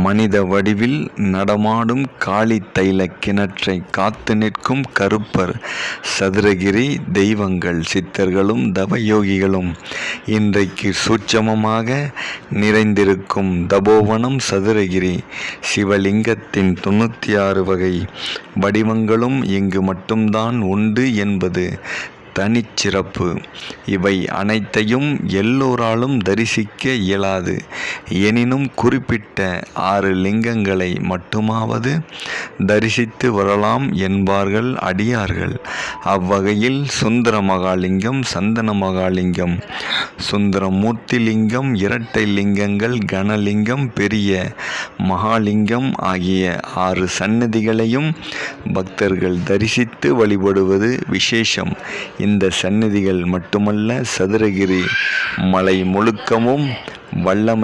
மனித வடிவில் நடமாடும் காளி தைல கிணற்றை காத்து நிற்கும் கருப்பர் சதுரகிரி தெய்வங்கள் சித்தர்களும் தவயோகிகளும் இன்றைக்கு சூட்சமமாக நிறைந்திருக்கும் தபோவனம் சதுரகிரி சிவலிங்கத்தின் 96 வகை வடிவங்களும் இங்கு மட்டும்தான் உண்டு என்பது தனிச்சிறப்பு. இவை அனைத்தையும் எல்லோராலும் தரிசிக்க இயலாது. எனினும் குறிப்பிட்ட 6 லிங்கங்களை மட்டுமாவது தரிசித்து வரலாம் என்பார்கள் அடியார்கள். அவ்வகையில் சுந்தர மகாலிங்கம், சந்தன மகாலிங்கம், சுந்தரமூர்த்தி லிங்கம், இரட்டை லிங்கங்கள், கனலிங்கம், பெரிய மகாலிங்கம் ஆகிய 6 சன்னதிகளையும் பக்தர்கள் தரிசித்து வழிபடுவது விசேஷம். இந்த சன்னதிகள் மட்டுமல்ல, சதுரகிரி மலை முழுக்கமும் வல்லமை